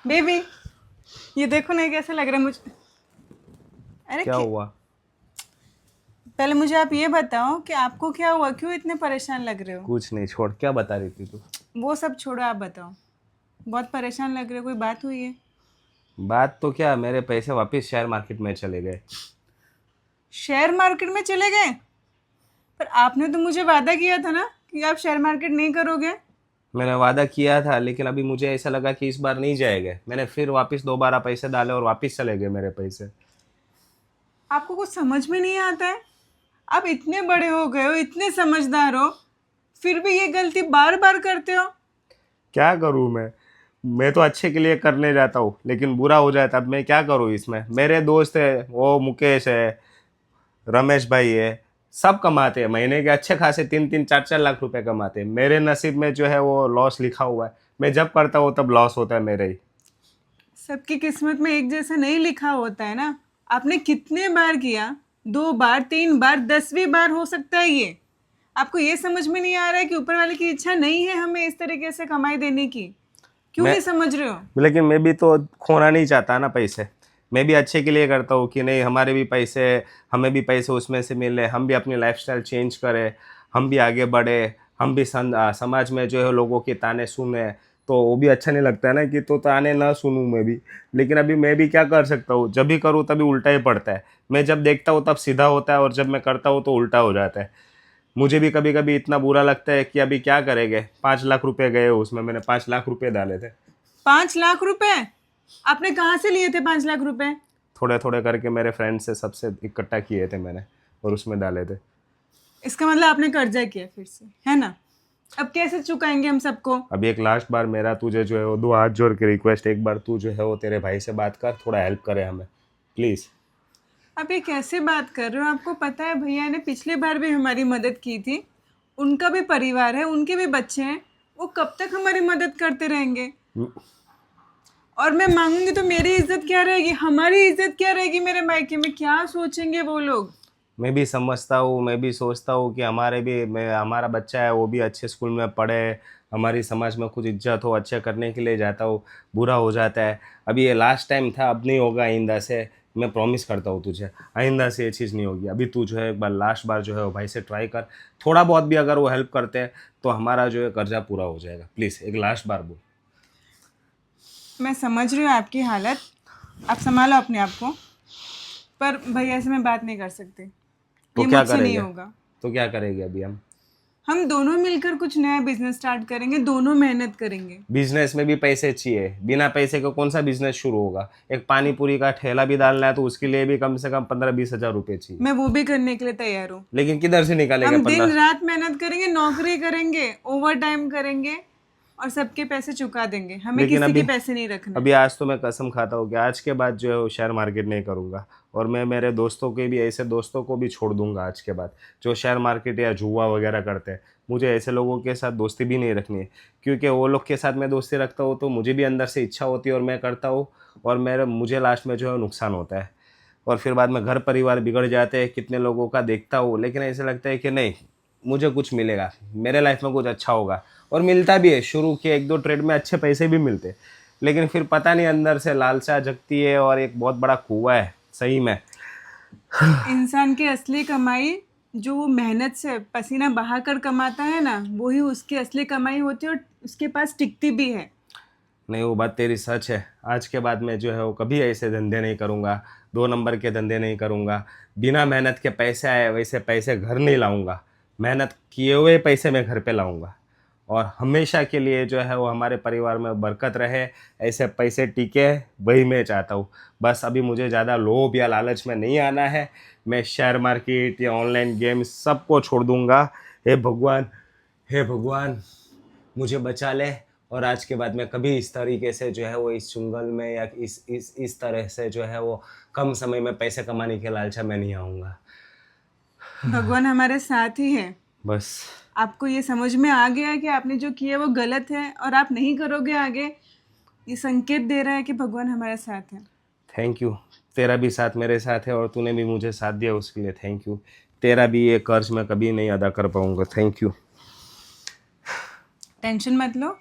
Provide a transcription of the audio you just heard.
Baby, ये देखो ना, ये कैसा लग रहा है मुझे। अरे क्या हुआ? पहले मुझे आप ये बताओ कि आपको क्या हुआ, क्यों इतने परेशान लग रहे हो। कुछ नहीं, छोड़। क्या बता रही थी तू? वो सब छोड़ो, आप बताओ। बहुत परेशान लग रहे हो, कोई बात हुई है? बात तो क्या, मेरे पैसे वापस शेयर मार्केट में चले गए। शेयर मार्केट में चले गए? पर आपने तो मुझे वादा किया था ना कि आप शेयर मार्केट नहीं करोगे। मैंने वादा किया था, लेकिन अभी मुझे ऐसा लगा कि इस बार नहीं जाएगा। मैंने फिर वापस दोबारा पैसे डाले और वापस चले गए मेरे पैसे। आपको कुछ समझ में नहीं आता है? आप इतने बड़े हो गए हो, इतने समझदार हो, फिर भी ये गलती बार बार करते हो। क्या करूँ मैं तो अच्छे के लिए करने जाता हूँ, लेकिन बुरा हो जाता। अब मैं क्या करूँ इसमें? मेरे दोस्त है, वो मुकेश है, रमेश भाई है, सब कमाते हैं महीने के अच्छे खासे 3-3 4-4 लाख रुपए कमाते हैं। मेरे नसीब में जो है वो लॉस लिखा हुआ है। मैं जब करता हूँ तब लॉस होता है मेरे ही। सबकी किस्मत में एक जैसा नहीं लिखा होता है ना। आपने कितने बार किया? 2 बार, 3 बार, 10वीं बार हो सकता है ये। आपको ये समझ में नहीं आ रहा है कि ऊपर वाले की इच्छा नहीं है हमें इस तरीके से कमाई देने की? क्यों मैं नहीं समझ रहे हो? लेकिन मैं भी तो खोना नहीं चाहता ना पैसे। मैं भी अच्छे के लिए करता हूँ कि नहीं, हमारे भी पैसे, हमें भी पैसे उसमें से मिले, हम भी अपनी लाइफस्टाइल चेंज करें, हम भी आगे बढ़े, हम भी समाज में जो है लोगों के ताने सुने। तो वो भी अच्छा नहीं लगता है ना कि तो ताने ना सुनूं मैं भी। लेकिन अभी मैं भी क्या कर सकता हूँ? जब भी करूँ तभी उल्टा ही पड़ता है। मैं जब देखता हूँ तब सीधा होता है, और जब मैं करता हूँ तो उल्टा हो जाता है। मुझे भी कभी कभी इतना बुरा लगता है कि अभी क्या करेंगे। 5 लाख रुपए गए उसमें, मैंने 5 लाख रुपए डाले थे। 5 लाख रुपए? आपने कहाँ से लिए थे 5 लाख रुपए? थोड़े थोड़े करके मेरे फ्रेंड से सबसे इकट्ठा किए थे मैंने, और उसमें डाले थे। इसका मतलब आपने कर्जा किया फिर से, है ना? अब कैसे चुकाएंगे हम सबको? अभी एक लास्ट बार मेरा तुझे जो है वो 2 हाथ जोड़ के रिक्वेस्ट, एक बार तू जो है वो तेरे भाई से बात कर, थोड़ा हेल्प करे हमें, प्लीज़। आप ये कैसे बात कर रहे हो? आपको पता है भैया ने पिछली बार भी हमारी मदद की थी। उनका भी परिवार है, उनके भी बच्चे हैं। वो कब तक हमारी मदद करते रहेंगे? और मैं मांगूंगी तो मेरी इज्जत क्या रहेगी, हमारी इज्जत क्या रहेगी? मेरे मायके में क्या सोचेंगे वो लोग? मैं भी समझता हूँ, मैं भी सोचता हूँ कि हमारा बच्चा है, वो भी अच्छे स्कूल में पढ़े, हमारी समाज में कुछ इज्जत हो, अच्छे करने के लिए जाता हूँ, बुरा हो जाता है। अभी ये लास्ट टाइम था, अब नहीं होगा आइंदा से। मैं प्रॉमिस करता हूँ तुझे, आइंदा से ये चीज़ नहीं होगी। अभी तू जो है एक बार लास्ट बार जो है वो भाई से ट्राई कर। थोड़ा बहुत भी अगर वो हेल्प करते हैं तो हमारा जो है कर्जा पूरा हो जाएगा। प्लीज़ एक लास्ट बार बोल। मैं समझ रही हूँ आपकी हालत। आप संभालो अपने आप को। पर भैया से मैं बात नहीं कर सकती। तो ये क्या मुझसे नहीं करेंगे? होगा। तो क्या करेंगे अभी हम? हम दोनों मिलकर कुछ नया बिजनेस स्टार्ट करेंगे, दोनों मेहनत करेंगे। बिजनेस में भी पैसे चाहिए, बिना पैसे के कौन सा बिजनेस शुरू होगा? एक पानी पूरी का ठेला भी डालना है तो उसके लिए भी कम से कम 15-20 हज़ार रुपये चाहिए। मैं वो भी करने के लिए तैयार हूँ। लेकिन किधर से निकालेगा हम दिन 15? रात मेहनत करेंगे, नौकरी करेंगे, ओवर टाइम करेंगे, और सबके पैसे चुका देंगे। हमें लेकिन किसी के अभी पैसे नहीं रखने। अभी आज तो मैं कसम खाता हूँ कि आज के बाद जो है वो शेयर मार्केट नहीं करूँगा। और मैं मेरे दोस्तों के भी, ऐसे दोस्तों को भी छोड़ दूंगा आज के बाद, जो शेयर मार्केट या जुआ वगैरह करते हैं। मुझे ऐसे लोगों के साथ दोस्ती भी नहीं रखनी है, क्योंकि वो लोग के साथ मैं दोस्ती रखता हूँ तो मुझे भी अंदर से इच्छा होती है और मैं करता हूँ, और मुझे लास्ट में जो है नुकसान होता है। और फिर बाद में घर परिवार बिगड़ जाते हैं। कितने लोगों का देखता हूँ, लेकिन ऐसा लगता है कि नहीं, मुझे कुछ मिलेगा, मेरे लाइफ में कुछ अच्छा होगा। और मिलता भी है, शुरू के 1-2 ट्रेड में अच्छे पैसे भी मिलते हैं। लेकिन फिर पता नहीं अंदर से लालसा जगती है, और एक बहुत बड़ा कुआं है सही में। इंसान की असली कमाई, जो वो मेहनत से पसीना बहाकर कमाता है ना, वही उसकी असली कमाई होती है, और उसके पास टिकती भी है। नहीं, वो बात तेरी सच है। आज के बाद मैं जो है वो कभी ऐसे धंधे नहीं करूँगा, 2 नंबर के धंधे नहीं करूँगा। बिना मेहनत के पैसे आए वैसे पैसे घर नहीं लाऊंगा। मेहनत किए हुए पैसे मैं घर पे लाऊंगा, और हमेशा के लिए जो है वो हमारे परिवार में बरकत रहे, ऐसे पैसे टिके, वही मैं चाहता हूँ। बस अभी मुझे ज़्यादा लोभ या लालच में नहीं आना है। मैं शेयर मार्केट या ऑनलाइन गेम सबको छोड़ दूंगा। हे भगवान, हे भगवान, मुझे बचा ले। और आज के बाद मैं कभी इस तरीके से जो है वो इस चुंगल में या इस तरह से जो है वो कम समय में पैसे कमाने के लालचा में नहीं आऊँगा। भगवान हमारे साथ ही है। बस। आपको ये समझ में आ गया है कि आपने जो किया वो गलत है और आप नहीं करोगे आगे? ये संकेत दे रहा है कि भगवान हमारे साथ है। Thank you. तेरा भी साथ मेरे साथ है, और तूने भी मुझे साथ दिया उसके लिए थैंक यू। तेरा भी ये कर्ज मैं कभी नहीं अदा कर पाऊँगा। Thank you. टेंशन मत लो,